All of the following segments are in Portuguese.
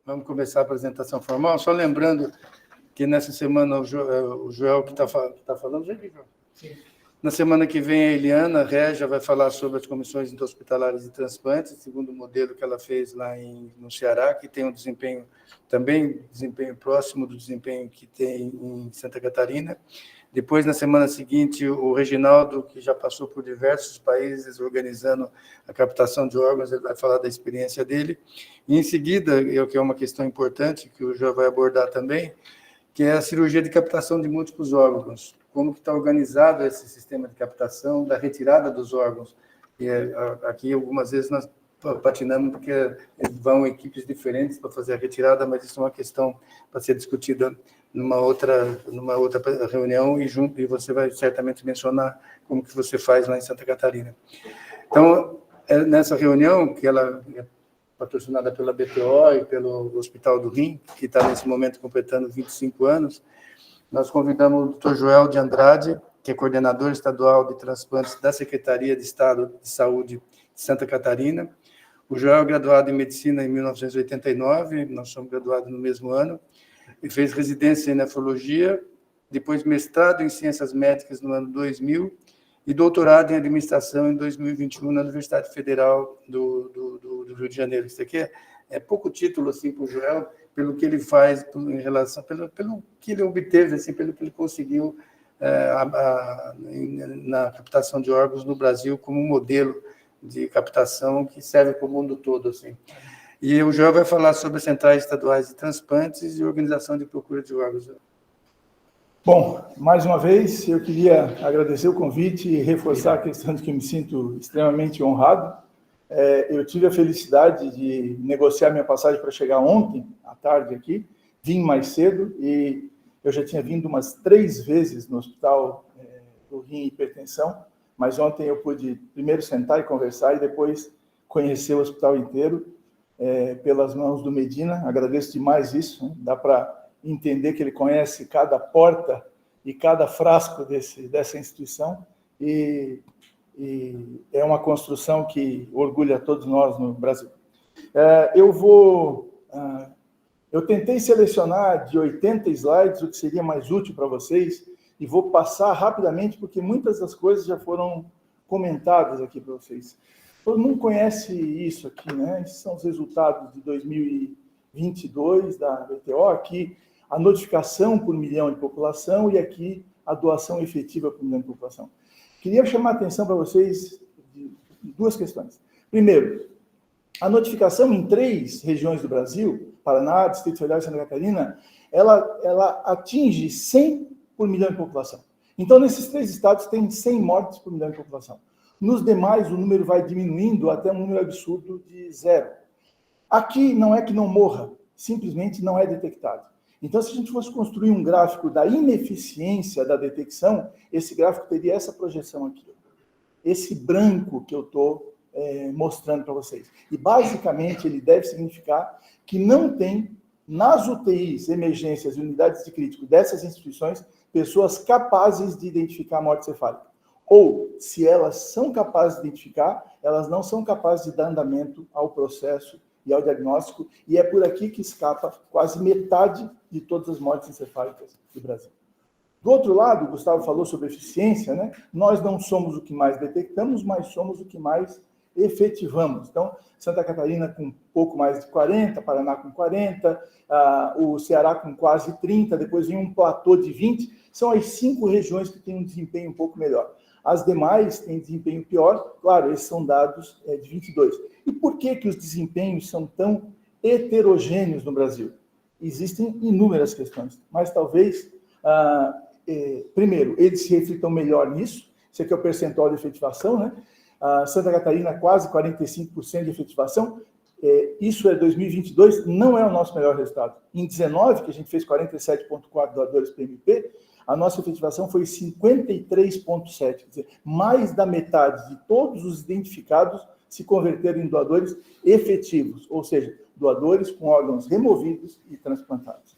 Vamos começar a apresentação formal. Só lembrando que nessa semana o Joel que está falando, já viu? Sim. Na semana que vem, a Eliana Regia vai falar sobre as comissões intra-hospitalares de transplantes, segundo o modelo que ela fez lá no Ceará, que tem um desempenho próximo do desempenho que tem em Santa Catarina. Depois, na semana seguinte, o Reginaldo, que já passou por diversos países organizando a captação de órgãos, ele vai falar da experiência dele. E, em seguida, que é uma questão importante, que o João vai abordar também, que é a cirurgia de captação de múltiplos órgãos. Como que está organizado esse sistema de captação, da retirada dos órgãos. E aqui, algumas vezes, nós patinamos porque vão equipes diferentes para fazer a retirada, mas isso é uma questão para ser discutida numa outra reunião e você vai certamente mencionar como que você faz lá em Santa Catarina. Então, nessa reunião, que ela é patrocinada pela BTO e pelo Hospital do Rim, que está nesse momento completando 25 anos, nós convidamos o Dr. Joel de Andrade, que é coordenador estadual de transplantes da Secretaria de Estado de Saúde de Santa Catarina. O Joel é graduado em Medicina em 1989, nós somos graduados no mesmo ano, e fez residência em nefrologia, depois mestrado em Ciências Médicas no ano 2000 e doutorado em Administração em 2021 na Universidade Federal do Rio de Janeiro. Isso aqui é pouco título assim, para o Joel, pelo que ele faz em relação, pelo que ele obteve, assim, pelo que ele conseguiu na captação de órgãos no Brasil como um modelo de captação que serve para o mundo todo. Assim. E o Joel vai falar sobre as centrais estaduais de transplantes e organização de procura de órgãos. Bom, mais uma vez, eu queria agradecer o convite e reforçar a questão de que eu me sinto extremamente honrado. Eu tive a felicidade de negociar minha passagem para chegar ontem, à tarde aqui, vim mais cedo e eu já tinha vindo umas 3 vezes no Hospital do Rim e Hipertensão, mas ontem eu pude primeiro sentar e conversar e depois conhecer o hospital inteiro pelas mãos do Medina. Agradeço demais isso, né? Dá para entender que ele conhece cada porta e cada frasco dessa instituição e é uma construção que orgulha todos nós no Brasil. Eu tentei selecionar de 80 slides o que seria mais útil para vocês e vou passar rapidamente porque muitas das coisas já foram comentadas aqui para vocês. Todo mundo conhece isso aqui, né? Esses são os resultados de 2022 da BTO, aqui a notificação por milhão de população e aqui a doação efetiva por milhão de população. Queria chamar a atenção para vocês de 2 questões. Primeiro, a notificação em 3 regiões do Brasil, Paraná, Distrito Federal e Santa Catarina, ela atinge 100 por milhão de população. Então, nesses 3 estados, tem 100 mortes por milhão de população. Nos demais, o número vai diminuindo até um número absurdo de 0. Aqui não é que não morra, simplesmente não é detectado. Então, se a gente fosse construir um gráfico da ineficiência da detecção, esse gráfico teria essa projeção aqui. Esse branco que eu estou mostrando para vocês. E, basicamente, ele deve significar que não tem, nas UTIs, emergências e unidades de crítico dessas instituições, pessoas capazes de identificar a morte cefálica. Ou, se elas são capazes de identificar, elas não são capazes de dar andamento ao processo e ao diagnóstico, e é por aqui que escapa quase metade de todas as mortes encefálicas do Brasil. Do outro lado, o Gustavo falou sobre eficiência, né? Nós não somos o que mais detectamos, mas somos o que mais efetivamos. Então, Santa Catarina com pouco mais de 40, Paraná com 40, o Ceará com quase 30, depois vem um platô de 20, são as 5 regiões que têm um desempenho um pouco melhor. As demais têm desempenho pior, claro, esses são dados de 22. E por que os desempenhos são tão heterogêneos no Brasil? Existem inúmeras questões, mas talvez, primeiro, eles se reflitam melhor nisso, esse aqui é o percentual de efetivação, né? Santa Catarina, quase 45% de efetivação, isso é 2022, não é o nosso melhor resultado. Em 19, que a gente fez 47,4 doadores PMP, a nossa efetivação foi 53,7, quer dizer, mais da metade de todos os identificados se converteram em doadores efetivos, ou seja, doadores com órgãos removidos e transplantados.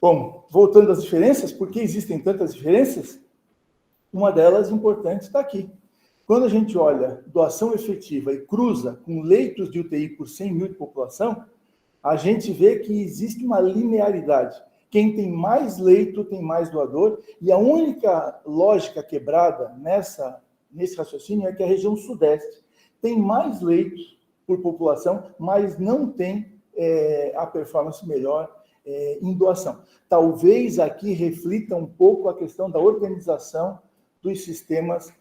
Bom, voltando às diferenças, por que existem tantas diferenças? Uma delas importante está aqui. Quando a gente olha doação efetiva e cruza com leitos de UTI por 100 mil de população, a gente vê que existe uma linearidade. Quem tem mais leito tem mais doador, e a única lógica quebrada nesse raciocínio é que a região sudeste tem mais leitos por população, mas não tem a performance melhor em doação. Talvez aqui reflita um pouco a questão da organização dos sistemas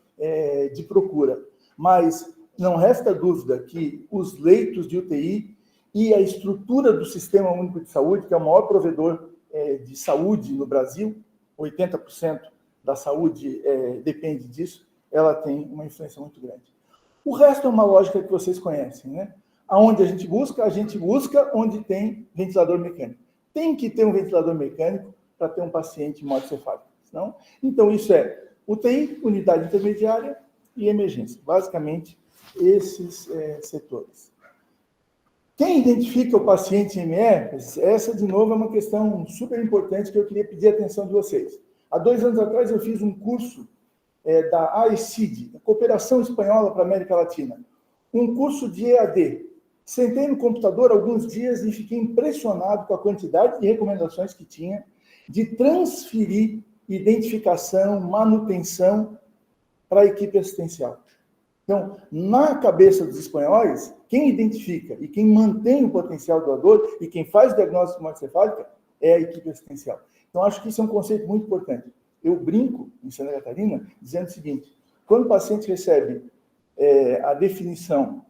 de procura, mas não resta dúvida que os leitos de UTI e a estrutura do Sistema Único de Saúde, que é o maior provedor de saúde no Brasil, 80% da saúde depende disso, ela tem uma influência muito grande. O resto é uma lógica que vocês conhecem, né? Aonde a gente busca onde tem ventilador mecânico. Tem que ter um ventilador mecânico para ter um paciente hemocefálico, senão? Então, isso é UTI, unidade intermediária e emergência. Basicamente, esses setores. Quem identifica o paciente ME? Essa, de novo, é uma questão super importante que eu queria pedir a atenção de vocês. Há 2 anos atrás, eu fiz um curso da AECID, Cooperação Espanhola para a América Latina. Um curso de EAD. Sentei no computador alguns dias e fiquei impressionado com a quantidade de recomendações que tinha de transferir identificação, manutenção para a equipe assistencial. Então, na cabeça dos espanhóis, quem identifica e quem mantém o potencial doador e quem faz o diagnóstico de hemocefálica é a equipe assistencial. Então, acho que isso é um conceito muito importante. Eu brinco, em Santa Catarina, dizendo o seguinte: quando o paciente recebe a definição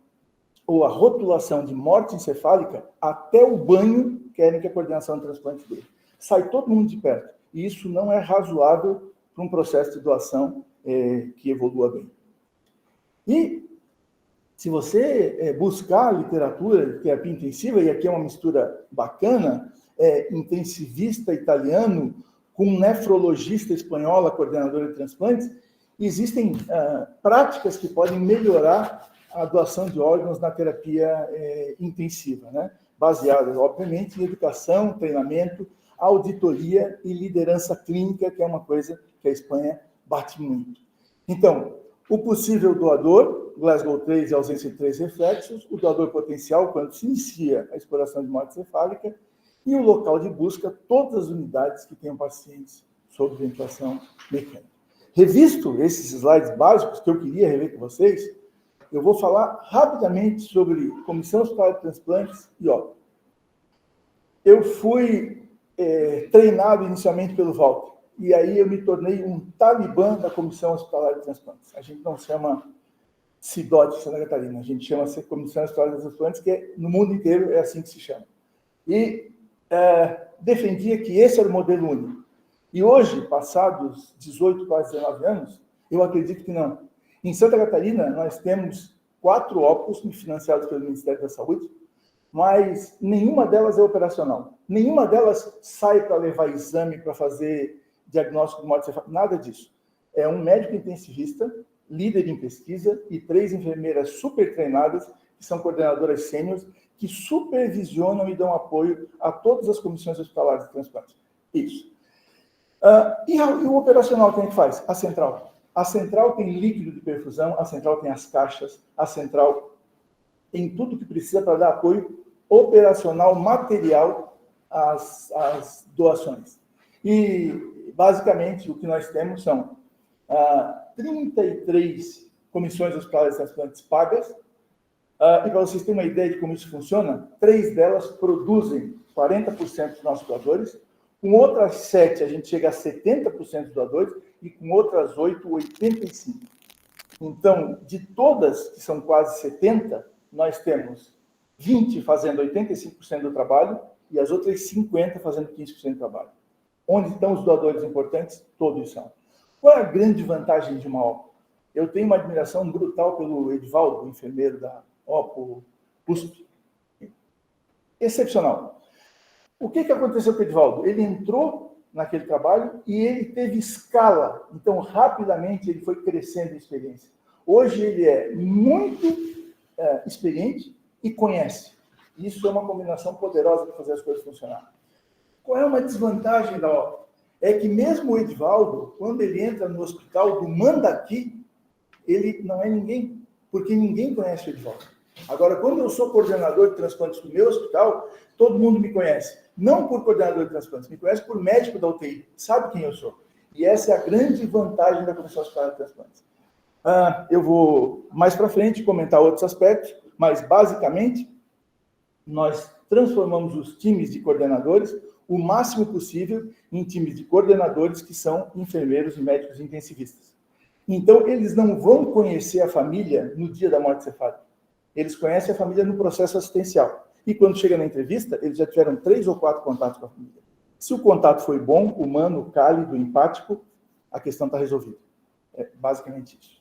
ou a rotulação de morte encefálica, até o banho querem que a coordenação de transplante dele. Sai todo mundo de perto. E isso não é razoável para um processo de doação que evolua bem. E, se você buscar literatura de terapia intensiva, e aqui é uma mistura bacana, intensivista italiano com nefrologista espanhola, coordenadora de transplantes, existem práticas que podem melhorar a doação de órgãos na terapia intensiva, né? Baseadas, obviamente, em educação, treinamento, auditoria e liderança clínica, que é uma coisa que a Espanha bate muito. Então, o possível doador, Glasgow 3 e ausência de 3 reflexos, o doador potencial, quando se inicia a exploração de morte cefálica, e o local de busca, todas as unidades que tenham pacientes sob ventilação mecânica. Revisto esses slides básicos que eu queria rever com vocês, eu vou falar rapidamente sobre Comissão Hospitalar de Transplantes e eu fui treinado inicialmente pelo Walter, e aí eu me tornei um talibã da Comissão Hospitalar de Transplantes. A gente não chama CIDOT Santa Catarina, a gente chama Comissão Hospitalar de Transplantes, que no mundo inteiro é assim que se chama. E defendia que esse era o modelo único. E hoje, passados 18, quase 19 anos, eu acredito que não. Em Santa Catarina, nós temos 4 OPUS financiados pelo Ministério da Saúde, mas nenhuma delas é operacional. Nenhuma delas sai para levar exame, para fazer diagnóstico de morte cefálica, nada disso. É um médico intensivista, líder em pesquisa, e 3 enfermeiras super treinadas, que são coordenadoras sêniores, que supervisionam e dão apoio a todas as comissões hospitalares de transplante. Isso. E o operacional, quem é que faz? A central. A central tem líquido de perfusão, a central tem as caixas, a central tem tudo que precisa para dar apoio operacional, material às doações. E, basicamente, o que nós temos são 33 comissões hospitalares de transplantes pagas, e para vocês terem uma ideia de como isso funciona, 3 delas produzem 40% dos nossos doadores, com outras 7 a gente chega a 70% dos doadores, e com outras 8, 85%. Então, de todas, que são quase 70%, nós temos 20 fazendo 85% do trabalho e as outras 50 fazendo 15% do trabalho. Onde estão os doadores importantes? Todos são. Qual é a grande vantagem de uma OPO? Eu tenho uma admiração brutal pelo Edivaldo, enfermeiro da OPO USP. Excepcional. O que aconteceu com o Edivaldo? Ele entrou naquele trabalho e ele teve escala. Então, rapidamente, ele foi crescendo em experiência. Hoje, ele é muito experiente e conhece. Isso é uma combinação poderosa para fazer as coisas funcionarem. Qual é uma desvantagem da OPO? É que mesmo o Edivaldo, quando ele entra no hospital do Mandaqui, ele não é ninguém, porque ninguém conhece o Edivaldo. Agora, quando eu sou coordenador de transplantes do meu hospital, todo mundo me conhece. Não por coordenador de transplantes, me conhece por médico da UTI. Sabe quem eu sou. E essa é a grande vantagem da Comissão Hospitalar de Transplantes. Eu vou, mais para frente, comentar outros aspectos, mas, basicamente, nós transformamos os times de coordenadores o máximo possível em times de coordenadores que são enfermeiros e médicos intensivistas. Então, eles não vão conhecer a família no dia da morte cefálica. Eles conhecem a família no processo assistencial. E quando chega na entrevista, eles já tiveram 3 ou 4 contatos com a família. Se o contato foi bom, humano, cálido, empático, a questão está resolvida. É basicamente isso.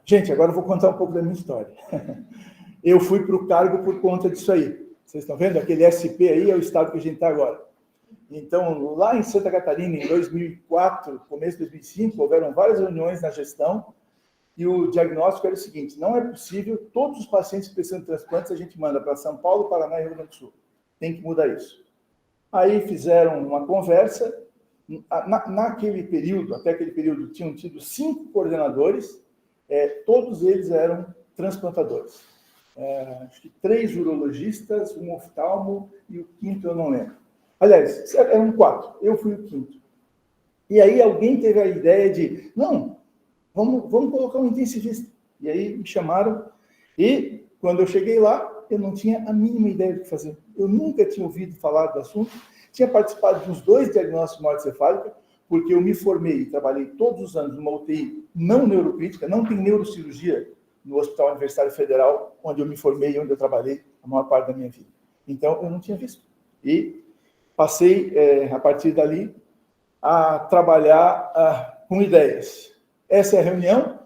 Gente, agora eu vou contar um pouco da minha história. Eu fui para o cargo por conta disso aí. Vocês estão vendo? Aquele SP aí é o estado que a gente está agora. Então, lá em Santa Catarina, em 2004, começo de 2005, houveram várias reuniões na gestão e o diagnóstico era o seguinte: não é possível, todos os pacientes que precisam de transplantes a gente manda para São Paulo, Paraná e Rio Grande do Sul. Tem que mudar isso. Aí fizeram uma conversa. Naquele período, até aquele período, tinham tido 5 coordenadores, todos eles eram transplantadores. Acho que 3 urologistas, um oftalmo e o 5º eu não lembro. Aliás, eram 4, eu fui o 5º. E aí alguém teve a ideia de, não, vamos colocar um intensivista. E aí me chamaram, e quando eu cheguei lá, eu não tinha a mínima ideia do que fazer. Eu nunca tinha ouvido falar do assunto, tinha participado de uns 2 diagnósticos de morte cefálica, porque eu me formei e trabalhei todos os anos numa UTI não neuroprítica, não tem neurocirurgia no Hospital Universitário Federal, onde eu me formei e onde eu trabalhei a maior parte da minha vida. Então, eu não tinha visto. E passei, a partir dali, a trabalhar com ideias. Essa é a reunião.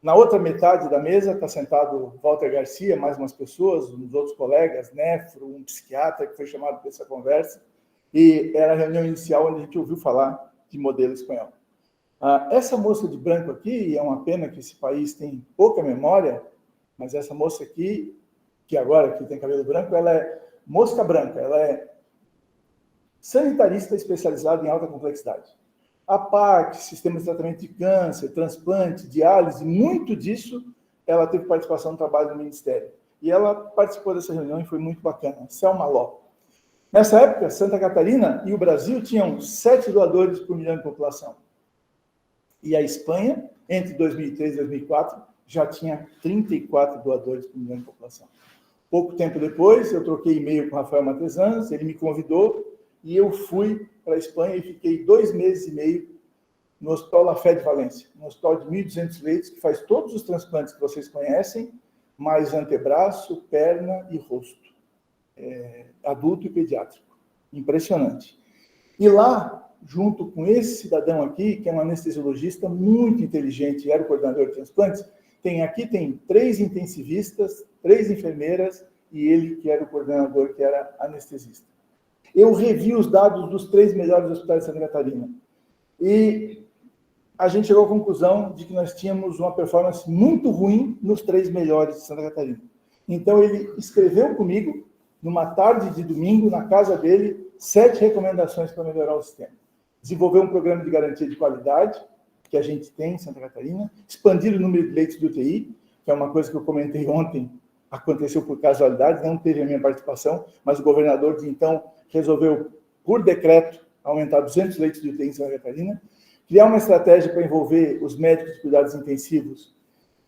Na outra metade da mesa está sentado Walter Garcia, mais umas pessoas, uns outros colegas, nefro, um psiquiatra que foi chamado para essa conversa. E era a reunião inicial onde a gente ouviu falar de modelo espanhol. Essa moça de branco aqui, e é uma pena que esse país tem pouca memória, mas essa moça aqui, que agora que tem cabelo branco, ela é mosca branca, ela é sanitarista especializada em alta complexidade. A PAC, sistema de tratamento de câncer, transplante, diálise, muito disso, ela teve participação no trabalho do Ministério. E ela participou dessa reunião e foi muito bacana. Selma Ló. Nessa época, Santa Catarina e o Brasil tinham 7 doadores por milhão de população. E a Espanha, entre 2003 e 2004, já tinha 34 doadores por milhão de população. Pouco tempo depois, eu troquei e-mail com o Rafael Matesanos, ele me convidou e eu fui para a Espanha e fiquei 2 meses e meio no Hospital La Fé de Valência, um hospital de 1.200 leitos que faz todos os transplantes que vocês conhecem, mais antebraço, perna e rosto. Adulto e pediátrico. Impressionante. E lá, junto com esse cidadão aqui, que é um anestesiologista muito inteligente, era o coordenador de transplantes, tem 3 intensivistas, 3 enfermeiras e ele que era o coordenador, que era anestesista. Eu revi os dados dos 3 melhores hospitais de Santa Catarina. E a gente chegou à conclusão de que nós tínhamos uma performance muito ruim nos 3 melhores de Santa Catarina. Então, ele escreveu comigo, numa tarde de domingo, na casa dele, 7 recomendações para melhorar o sistema. Desenvolver um programa de garantia de qualidade, que a gente tem em Santa Catarina, expandir o número de leitos de UTI, que é uma coisa que eu comentei ontem, aconteceu por casualidade, não teve a minha participação, mas o governador de então resolveu, por decreto, aumentar 200 leitos de UTI em Santa Catarina, criar uma estratégia para envolver os médicos de cuidados intensivos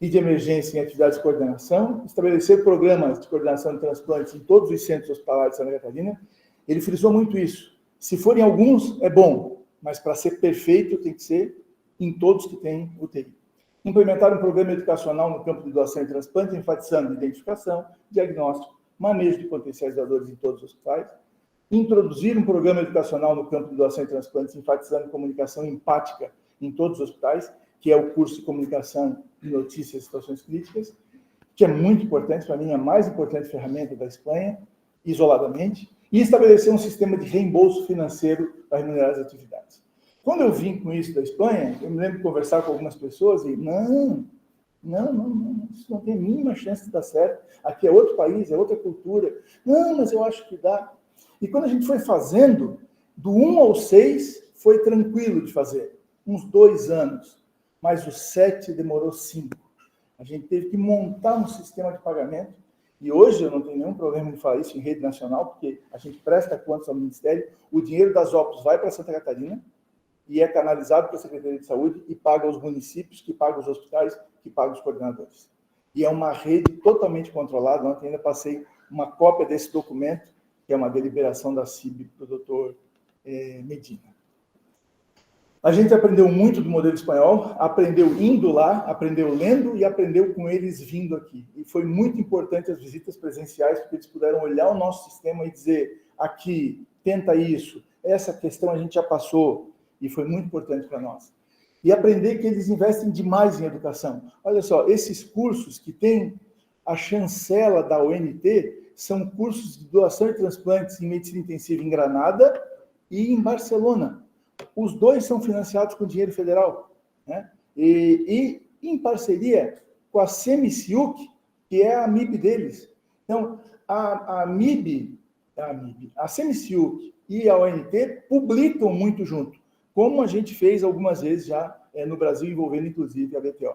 e de emergência em atividades de coordenação, estabelecer programas de coordenação de transplantes em todos os centros hospitalares de Santa Catarina. Ele frisou muito isso. Se forem alguns, é bom, mas para ser perfeito tem que ser em todos que têm UTI. Implementar um programa educacional no campo de doação e transplante, enfatizando identificação, diagnóstico, manejo de potenciais doadores em todos os hospitais. Introduzir um programa educacional no campo de doação e transplantes, enfatizando comunicação empática em todos os hospitais, que é o curso de comunicação de notícias e situações críticas, que é muito importante, para mim, a mais importante ferramenta da Espanha, isoladamente, e estabelecer um sistema de reembolso financeiro para remunerar as atividades. Quando eu vim com isso da Espanha, eu me lembro de conversar com algumas pessoas e, não, isso não tem a mínima chance de dar certo, aqui é outro país, é outra cultura, não, mas eu acho que dá. E quando a gente foi fazendo, do 1 ao 6, foi tranquilo de fazer, uns 2 anos, mas o 7 demorou 5. A gente teve que montar um sistema de pagamento e hoje eu não tenho nenhum problema de falar isso em rede nacional, porque a gente presta contas ao Ministério, o dinheiro das OPs vai para Santa Catarina e é canalizado para a Secretaria de Saúde e paga os municípios, que pagam os hospitais, que pagam os coordenadores. E é uma rede totalmente controlada. Ontem ainda passei uma cópia desse documento, que é uma deliberação da CIB, do doutor Medina. A gente aprendeu muito do modelo espanhol, aprendeu indo lá, aprendeu lendo e aprendeu com eles vindo aqui. E foi muito importante as visitas presenciais, porque eles puderam olhar o nosso sistema e dizer, aqui, tenta isso, essa questão a gente já passou, e foi muito importante para nós. E aprender que eles investem demais em educação. Olha só, esses cursos que têm a chancela da ONT são cursos de doação e transplantes em medicina intensiva em Granada e em Barcelona. Os dois são financiados com dinheiro federal, né? E em parceria com a Semiciuc, que é a AMIB deles. Então, a AMIB, a Semiciuc e a ONT publicam muito junto, como a gente fez algumas vezes já no Brasil, envolvendo inclusive a BTO.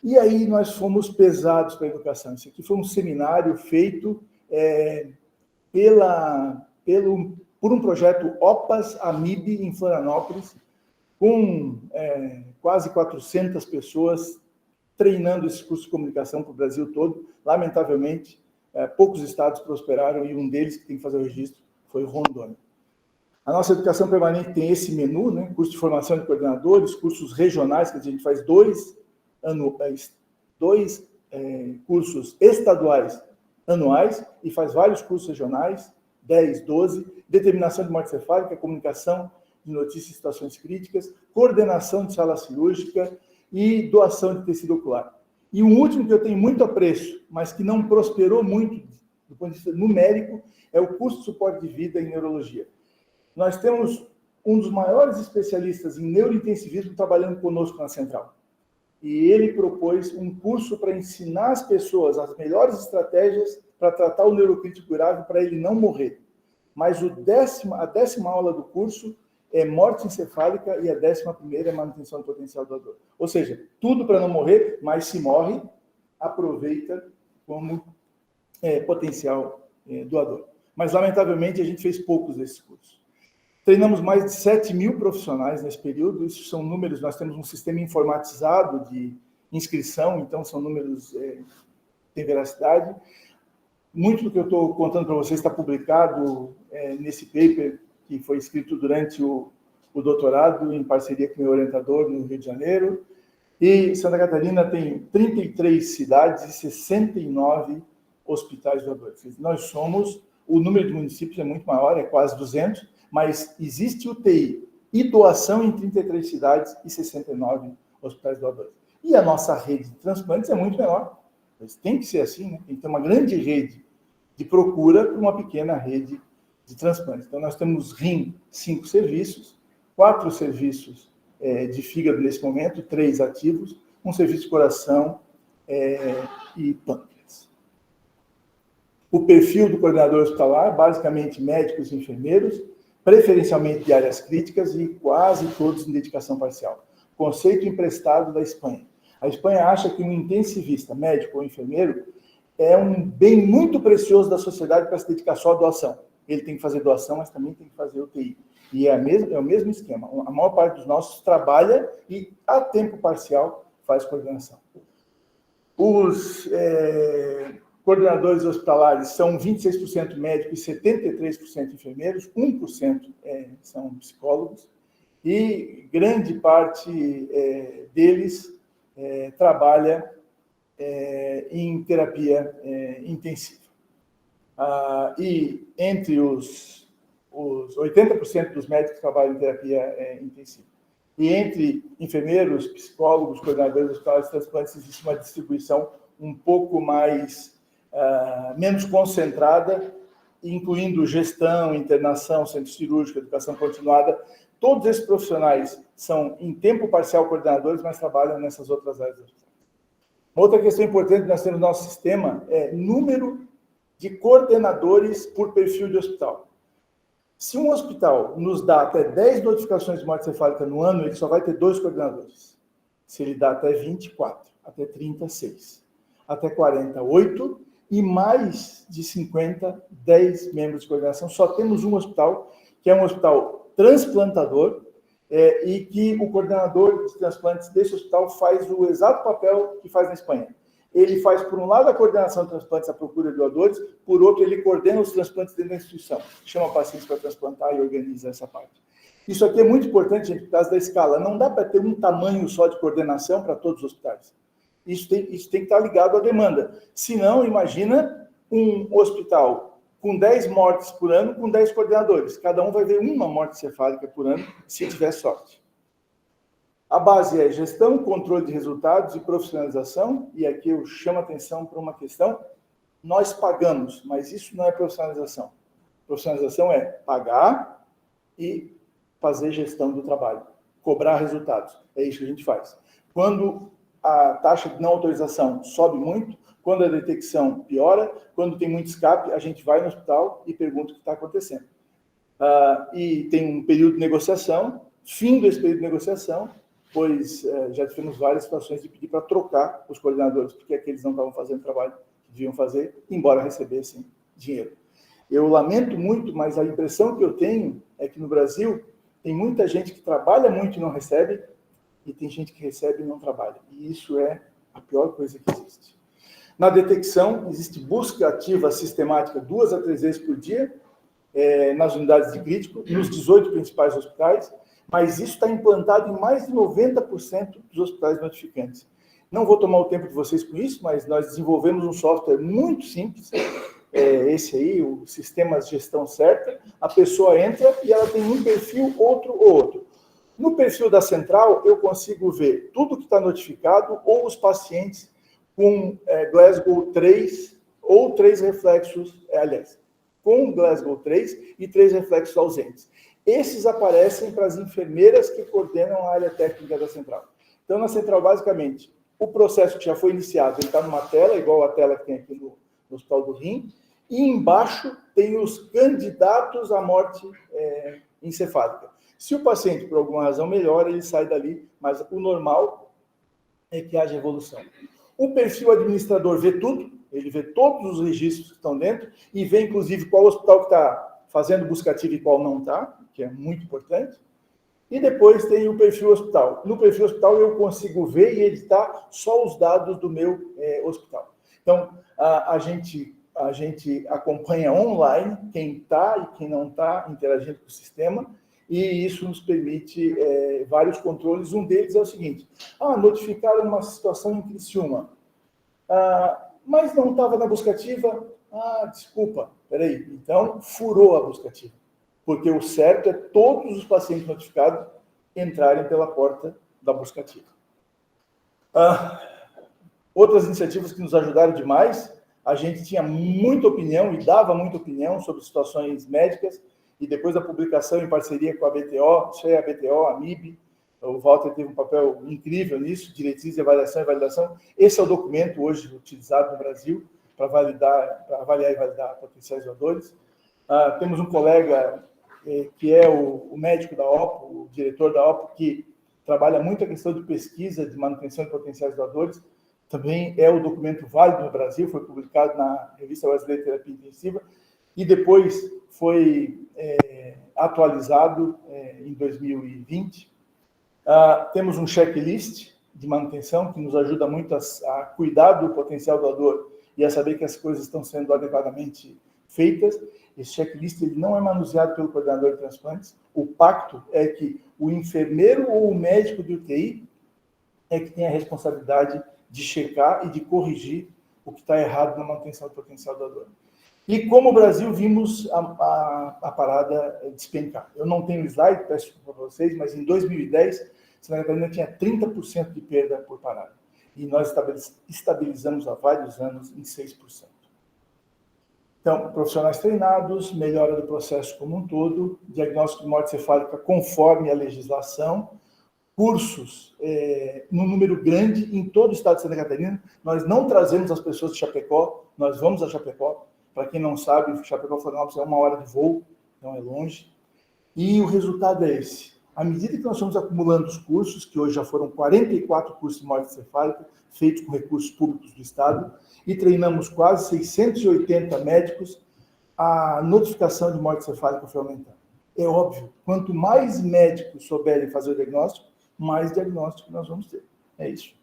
E aí nós fomos pesados para a educação. Isso aqui foi um seminário feito por um projeto OPAS AMIB em Florianópolis, com quase 400 pessoas treinando esse curso de comunicação para o Brasil todo. Lamentavelmente, poucos estados prosperaram e um deles que tem que fazer o registro foi o Rondônia. A nossa educação permanente tem esse menu, né? Curso de formação de coordenadores, cursos regionais, que a gente faz dois cursos estaduais anuais e faz vários cursos regionais, 10, 12, determinação de morte cefálica, comunicação de notícias e situações críticas, coordenação de sala cirúrgica e doação de tecido ocular. E um último que eu tenho muito apreço, mas que não prosperou muito do ponto de vista numérico, é o curso de suporte de vida em neurologia. Nós temos um dos maiores especialistas em neurointensivismo trabalhando conosco na Central. E ele propôs um curso para ensinar as pessoas as melhores estratégias para tratar o neurocrítico grave para ele não morrer. Mas a 10ª aula do curso é morte encefálica e a 11ª é manutenção do potencial doador. Ou seja, tudo para não morrer, mas se morre, aproveita como potencial doador. Mas, lamentavelmente, a gente fez poucos desses cursos. Treinamos mais de 7.000 profissionais nesse período. Isso são números, nós temos um sistema informatizado de inscrição, então são números que têm veracidade. Muito do que eu estou contando para vocês está publicado nesse paper que foi escrito durante o doutorado, em parceria com o meu orientador no Rio de Janeiro. E Santa Catarina tem 33 cidades e 69 hospitais doadores. Nós somos, o número de municípios é muito maior, é quase 200, mas existe UTI e doação em 33 cidades e 69 hospitais doadores. E a nossa rede de transplantes é muito menor. Mas tem que ser assim, né? Tem que ter uma grande rede de procura para uma pequena rede de transplantes. Então, nós temos rim, 5 serviços, 4 serviços de fígado nesse momento, 3 ativos, um serviço de coração e pâncreas. O perfil do coordenador hospitalar, basicamente médicos e enfermeiros, preferencialmente de áreas críticas e quase todos em dedicação parcial. Conceito emprestado da Espanha. A Espanha acha que um intensivista, médico ou enfermeiro, é um bem muito precioso da sociedade para se dedicar só à doação. Ele tem que fazer doação, mas também tem que fazer UTI. E é o mesmo esquema. A maior parte dos nossos trabalha e, a tempo parcial, faz coordenação. Os coordenadores hospitalares são 26% médicos e 73% enfermeiros, 1% são psicólogos, e grande parte deles trabalha em terapia intensiva. E entre os 80% dos médicos trabalham em terapia intensiva. E entre enfermeiros, psicólogos, coordenadores hospitalares e transplantes, existe uma distribuição um pouco menos concentrada, incluindo gestão, internação, centro cirúrgico, educação continuada. Todos esses profissionais são, em tempo parcial, coordenadores, mas trabalham nessas outras áreas. Uma outra questão importante que nós temos no nosso sistema é número de coordenadores por perfil de hospital. Se um hospital nos dá até 10 notificações de morte cefálica no ano, ele só vai ter 2 coordenadores. Se ele dá até 24, até 36, até 48, e mais de 10 membros de coordenação. Só temos um hospital, que é um hospital transplantador, e que o coordenador de transplantes desse hospital faz o exato papel que faz na Espanha. Ele faz, por um lado, a coordenação de transplantes, a procura de doadores, por outro, ele coordena os transplantes dentro da instituição, chama pacientes para transplantar e organiza essa parte. Isso aqui é muito importante, gente, por causa da escala. Não dá para ter um tamanho só de coordenação para todos os hospitais. Isso tem que estar ligado à demanda. Se não, imagina um hospital com 10 mortes por ano, com 10 coordenadores. Cada um vai ver uma morte cefálica por ano, se tiver sorte. A base é gestão, controle de resultados e profissionalização. E aqui eu chamo a atenção para uma questão. Nós pagamos, mas isso não é profissionalização. Profissionalização é pagar e fazer gestão do trabalho, cobrar resultados. É isso que a gente faz. Quando a taxa de não autorização sobe muito, quando a detecção piora, quando tem muito escape, a gente vai no hospital e pergunta o que está acontecendo. E tem um período de negociação, fim desse período de negociação, pois já tivemos várias situações de pedir para trocar os coordenadores, porque aqueles não estavam fazendo o trabalho que deviam fazer, embora recebessem dinheiro. Eu lamento muito, mas a impressão que eu tenho é que no Brasil tem muita gente que trabalha muito e não recebe, e tem gente que recebe e não trabalha. E isso é a pior coisa que existe. Na detecção, existe busca ativa sistemática 2 a 3 vezes por dia, nas unidades de crítico, nos 18 principais hospitais, mas isso está implantado em mais de 90% dos hospitais notificantes. Não vou tomar o tempo de vocês com isso, mas nós desenvolvemos um software muito simples, esse aí, o sistema de gestão certa, a pessoa entra e ela tem um perfil, outro ou outro. No perfil da central, eu consigo ver tudo que está notificado ou os pacientes com Glasgow 3 ou 3 reflexos, com Glasgow 3 e 3 reflexos ausentes. Esses aparecem para as enfermeiras que coordenam a área técnica da central. Então, na central, basicamente, o processo que já foi iniciado, ele está numa tela, igual a tela que tem aqui no Hospital do Rim, e embaixo tem os candidatos à morte encefálica. Se o paciente, por alguma razão, melhora, ele sai dali, mas o normal é que haja evolução. O perfil administrador vê tudo, ele vê todos os registros que estão dentro e vê, inclusive, qual hospital que está fazendo busca ativa e qual não está, que é muito importante. E depois tem o perfil hospital. No perfil hospital eu consigo ver e editar só os dados do meu hospital. Então, a gente acompanha online quem está e quem não está interagindo com o sistema, e isso nos permite vários controles. Um deles é o seguinte: notificaram uma situação em Criciúma, mas não estava na buscativa. Desculpa, peraí, então furou a buscativa, porque o certo é todos os pacientes notificados entrarem pela porta da buscativa. Outras iniciativas que nos ajudaram demais, a gente tinha muita opinião e dava muita opinião sobre situações médicas, e depois da publicação em parceria com a BTO, a BTO, a MIB, o Walter teve um papel incrível nisso, diretrizes de avaliação e validação. Esse é o documento hoje utilizado no Brasil para avaliar e validar potenciais doadores. Temos um colega que é o médico da OPO, o diretor da OPO, que trabalha muito a questão de pesquisa, de manutenção de potenciais doadores. Também é o documento válido no Brasil, foi publicado na Revista Brasileira de Terapia Intensiva, e depois foi atualizado em 2020. Temos um checklist de manutenção que nos ajuda muito a cuidar do potencial doador e a saber que as coisas estão sendo adequadamente feitas. Esse checklist ele não é manuseado pelo coordenador de transplantes. O pacto é que o enfermeiro ou o médico de UTI é que tem a responsabilidade de checar e de corrigir o que está errado na manutenção do potencial doador. E como o Brasil, vimos a parada despencar. Eu não tenho slide, peço desculpa para vocês, mas em 2010, Santa Catarina tinha 30% de perda por parada. E nós estabilizamos há vários anos em 6%. Então, profissionais treinados, melhora do processo como um todo, diagnóstico de morte cefálica conforme a legislação, cursos num número grande em todo o estado de Santa Catarina. Nós não trazemos as pessoas de Chapecó, nós vamos a Chapecó. Para quem não sabe, Chapecó-Florianópolis é 1 hora de voo, não é longe. E o resultado é esse. À medida que nós estamos acumulando os cursos, que hoje já foram 44 cursos de morte encefálica, feitos com recursos públicos do Estado, e treinamos quase 680 médicos, a notificação de morte encefálica foi aumentando. É óbvio, quanto mais médicos souberem fazer o diagnóstico, mais diagnóstico nós vamos ter. É isso.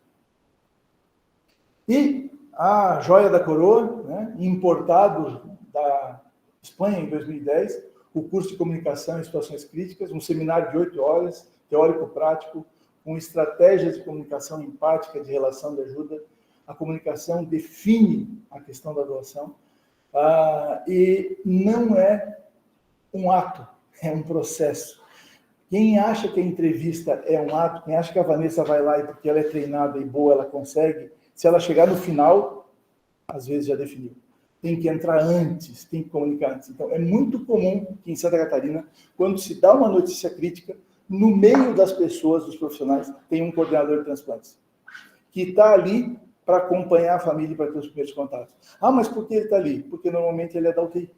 E a joia da coroa, né, importado da Espanha em 2010, o curso de comunicação em situações críticas, um seminário de 8 horas, teórico-prático, com estratégias de comunicação empática, de relação de ajuda. A comunicação define a questão da doação, e não é um ato, é um processo. Quem acha que a entrevista é um ato, quem acha que a Vanessa vai lá e porque ela é treinada e boa, ela consegue, se ela chegar no final, às vezes já definiu. Tem que entrar antes, tem que comunicar antes. Então, é muito comum que em Santa Catarina, quando se dá uma notícia crítica, no meio das pessoas, dos profissionais, tem um coordenador de transplantes, que está ali para acompanhar a família e para ter os primeiros contatos. Ah, mas por que ele está ali? Porque normalmente ele é da UTI.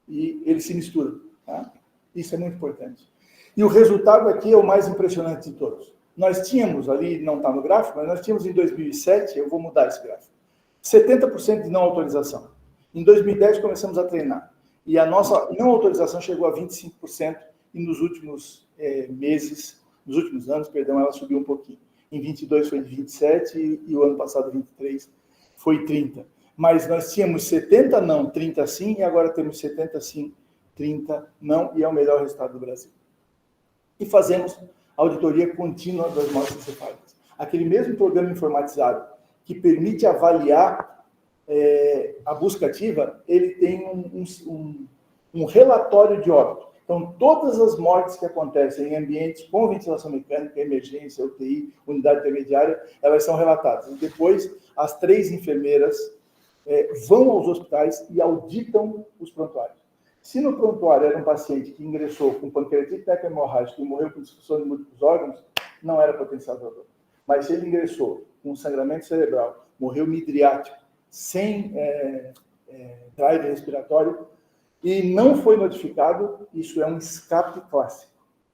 E ele se mistura. Tá? Isso é muito importante. E o resultado aqui é o mais impressionante de todos. Nós tínhamos ali, não está no gráfico, mas nós tínhamos em 2007, eu vou mudar esse gráfico, 70% de não autorização. Em 2010 começamos a treinar. E a nossa não autorização chegou a 25%, e nos últimos meses, nos últimos anos, perdão, ela subiu um pouquinho. Em 22 foi de 27 e o ano passado, 23, foi 30. Mas nós tínhamos 70 não, 30 sim, e agora temos 70 sim, 30 não, e é o melhor resultado do Brasil. E fazemos auditoria contínua das mortes encefálicas. Aquele mesmo programa informatizado que permite avaliar a busca ativa, ele tem um relatório de óbito. Então, todas as mortes que acontecem em ambientes com ventilação mecânica, emergência, UTI, unidade intermediária, elas são relatadas. E depois, as 3 enfermeiras vão aos hospitais e auditam os prontuários. Se no prontuário era um paciente que ingressou com pancreatite hemorrágica e morreu com disfunção de múltiplos órgãos, não era potencial doador. Mas se ele ingressou com sangramento cerebral, morreu midriático, sem drive respiratório, e não foi notificado, isso é um escape clássico.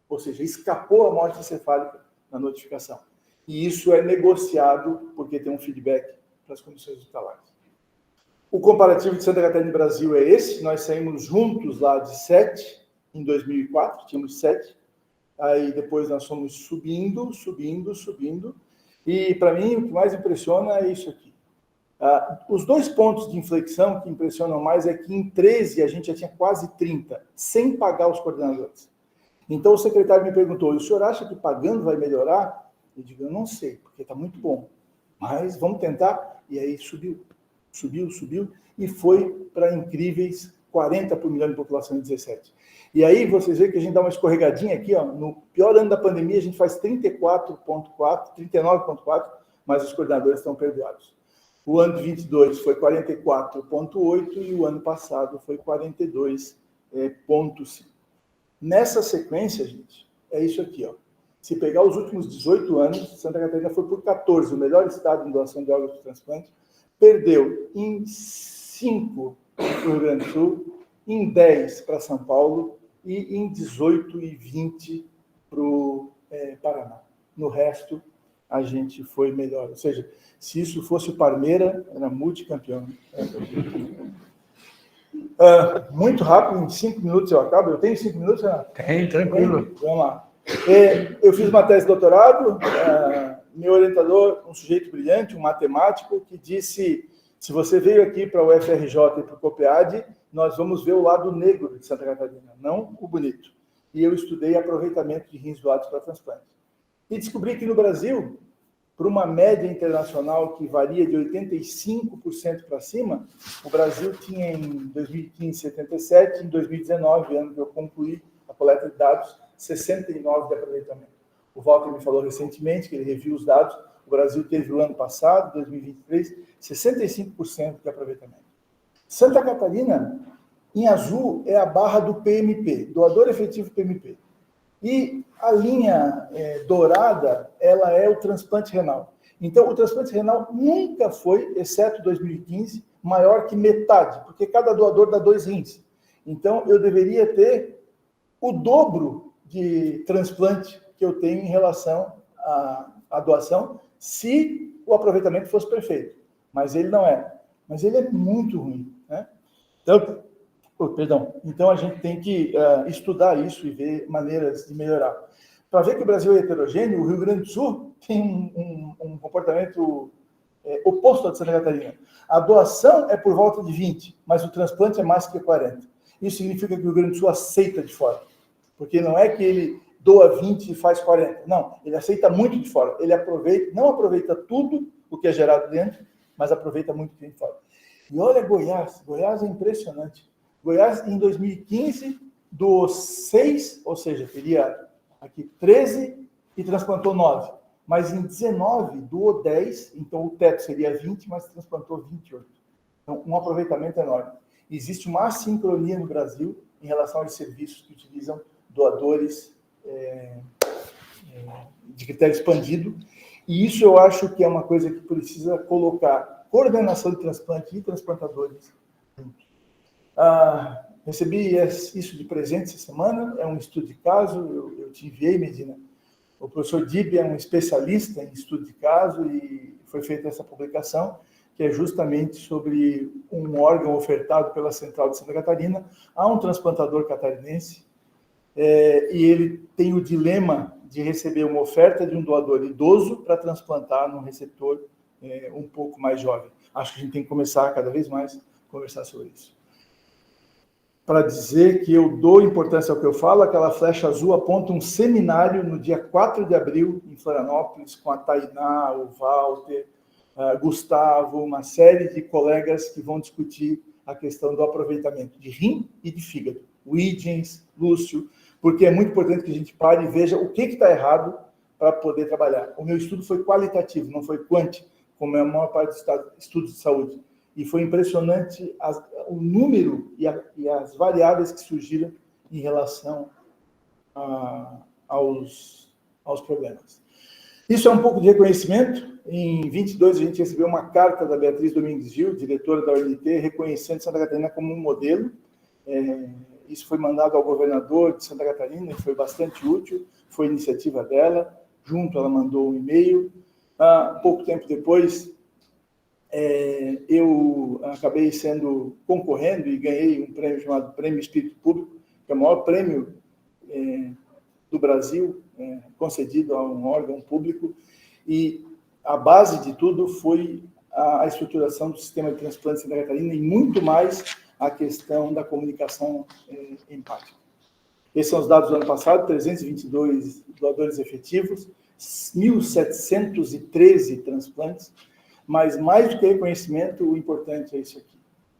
Ou seja, escapou a morte encefálica na notificação. E isso é negociado porque tem um feedback para as comissões hospitalares. O comparativo de Santa Catarina e Brasil é esse. Nós saímos juntos lá de 7, em 2004, tínhamos 7. Aí depois nós fomos subindo. E para mim o que mais impressiona é isso aqui. Os 2 pontos de inflexão que impressionam mais é que em 13 a gente já tinha quase 30, sem pagar os coordenadores. Então o secretário me perguntou, o senhor acha que pagando vai melhorar? Eu digo, eu não sei, porque está muito bom. Mas vamos tentar. E aí subiu, e foi para incríveis 40 por milhão de população em 17. E aí vocês veem que a gente dá uma escorregadinha aqui, ó, no pior ano da pandemia a gente faz 34,4, 39,4, mas os coordenadores estão perdoados. O ano de 22 foi 44,8 e o ano passado foi 42,5. Nessa sequência, gente, é isso aqui, ó. Se pegar os últimos 18 anos, Santa Catarina foi por 14, o melhor estado em doação de órgãos de transplante, perdeu em 5 para o Rio Grande do Sul, em 10 para São Paulo e em 18 e 20 para o Paraná. No resto, a gente foi melhor. Ou seja, se isso fosse o Parmeira, era multicampeão. Muito rápido, em 5 minutos eu acabo. Eu tenho 5 minutos, Renato? Tem, tranquilo. Vamos lá. Eu fiz uma tese de doutorado, meu orientador, um sujeito brilhante, um matemático, que disse, se você veio aqui para o UFRJ e para o COPEAD, nós vamos ver o lado negro de Santa Catarina, não o bonito. E eu estudei aproveitamento de rins doados para transplante. E descobri que no Brasil, para uma média internacional que varia de 85% para cima, o Brasil tinha em 2015 77, em 2019, ano que eu concluí a coleta de dados, 69% de aproveitamento. O Walter me falou recentemente que ele reviu os dados, o Brasil teve o ano passado, 2023, 65% de aproveitamento. Santa Catarina, em azul, é a barra do PMP, doador efetivo PMP. E a linha dourada, ela é o transplante renal. Então, o transplante renal nunca foi, exceto 2015, maior que metade, porque cada doador dá 2 rins. Então, eu deveria ter o dobro de transplante que eu tenho em relação à doação, se o aproveitamento fosse perfeito. Mas ele não é. Mas ele é muito ruim, né? Então a gente tem que estudar isso e ver maneiras de melhorar. Para ver que o Brasil é heterogêneo, o Rio Grande do Sul tem um comportamento oposto ao de Santa Catarina. A doação é por volta de 20, mas o transplante é mais que 40. Isso significa que o Rio Grande do Sul aceita de fora. Porque não é que ele doa 20 e faz 40. Não, ele aceita muito de fora. Ele não aproveita tudo o que é gerado dentro, mas aproveita muito o que vem de fora. E olha Goiás. Goiás é impressionante. Goiás, em 2015, doou 6, ou seja, teria aqui 13 e transplantou 9. Mas em 19, doou 10, então o teto seria 20, mas transplantou 28. Então, um aproveitamento enorme. Existe uma assincronia no Brasil em relação aos serviços que utilizam doadores de critério expandido, e isso eu acho que é uma coisa que precisa colocar coordenação de transplante e transplantadores juntos. Recebi isso de presente essa semana, é um estudo de caso, eu te enviei, Medina. O professor Dib é um especialista em estudo de caso e foi feita essa publicação, que é justamente sobre um órgão ofertado pela Central de Santa Catarina a um transplantador catarinense, e ele tem o dilema de receber uma oferta de um doador idoso para transplantar num receptor um pouco mais jovem. Acho que a gente tem que começar cada vez mais a conversar sobre isso. Para dizer que eu dou importância ao que eu falo, aquela flecha azul aponta um seminário no dia 4 de abril, em Florianópolis, com a Tainá, o Walter, Gustavo, uma série de colegas que vão discutir a questão do aproveitamento de rim e de fígado. O Higgins, Lúcio, porque é muito importante que a gente pare e veja o que está errado para poder trabalhar. O meu estudo foi qualitativo, não foi quanti, como é a maior parte dos estudos de saúde. E foi impressionante o número e as variáveis que surgiram em relação aos problemas. Isso é um pouco de reconhecimento. Em 22, a gente recebeu uma carta da Beatriz Domingues Gil, diretora da ONT, reconhecendo Santa Catarina como um modelo. Isso foi mandado ao governador de Santa Catarina e foi bastante útil. Foi iniciativa dela. Junto, ela mandou um e-mail. Pouco tempo depois, eu acabei concorrendo e ganhei um prêmio chamado Prêmio Espírito Público, que é o maior prêmio do Brasil, concedido a um órgão público, e a base de tudo foi a estruturação do sistema de transplante de Santa Catarina e muito mais a questão da comunicação empática. Esses são os dados do ano passado: 322 doadores efetivos, 1.713 transplantes, mas mais do que reconhecimento, o importante é isso aqui.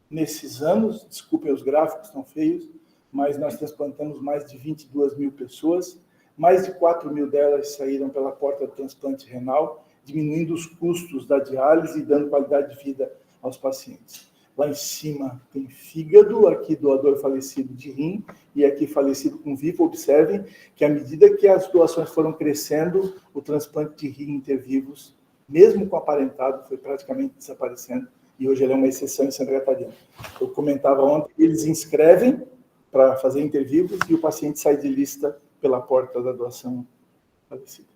Nesses anos, desculpem os gráficos, estão feios, mas nós transplantamos mais de 22 mil pessoas, mais de 4 mil delas saíram pela porta do transplante renal, diminuindo os custos da diálise e dando qualidade de vida aos pacientes. Lá em cima tem fígado, aqui doador falecido de rim, e aqui falecido com vivo. Observem que à medida que as doações foram crescendo, o transplante de rim intervivos, mesmo com aparentado, foi praticamente desaparecendo, e hoje ele é uma exceção em Santa Catarina. Eu comentava ontem, eles inscrevem para fazer intervivos e o paciente sai de lista pela porta da doação falecida.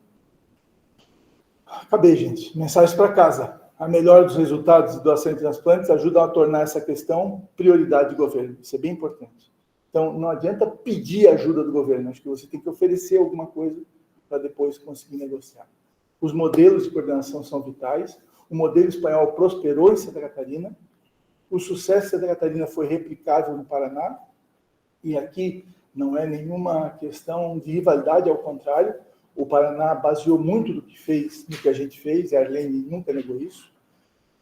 Acabei, gente. Mensagens para casa. A melhora dos resultados de doação e transplantes ajuda a tornar essa questão prioridade de governo. Isso é bem importante. Então, não adianta pedir ajuda do governo. Acho que você tem que oferecer alguma coisa para depois conseguir negociar. Os modelos de coordenação são vitais. O modelo espanhol prosperou em Santa Catarina. O sucesso de Santa Catarina foi replicável no Paraná. E aqui não é nenhuma questão de rivalidade, ao contrário. O Paraná baseou muito do que fez no que a gente fez, e a Arlene nunca negou isso.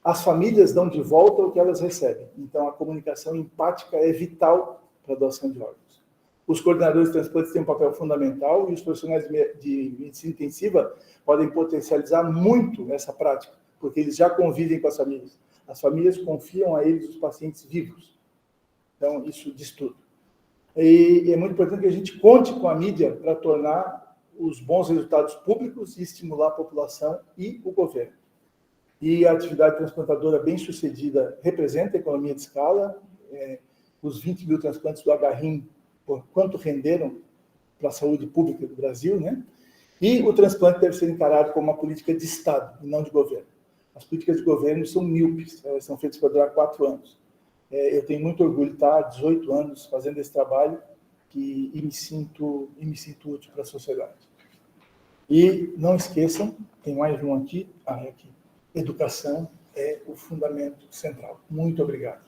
As famílias dão de volta o que elas recebem. Então, a comunicação empática é vital para a doação de órgãos. Os coordenadores de transplantes têm um papel fundamental e os profissionais de medicina intensiva podem potencializar muito essa prática, porque eles já convivem com as famílias. As famílias confiam a eles os pacientes vivos. Então, isso diz tudo. E é muito importante que a gente conte com a mídia para tornar os bons resultados públicos e estimular a população e o governo. E a atividade transplantadora bem-sucedida representa a economia de escala. Os 20 mil transplantes do Agarrim, por quanto renderam para a saúde pública do Brasil, né? E o transplante deve ser encarado como uma política de Estado, e não de governo. As políticas de governo são míopes, elas são feitas para durar 4 anos. Eu tenho muito orgulho de estar há 18 anos fazendo esse trabalho e me sinto útil para a sociedade. E não esqueçam, tem mais um aqui, aqui. Educação é o fundamento central. Muito obrigado.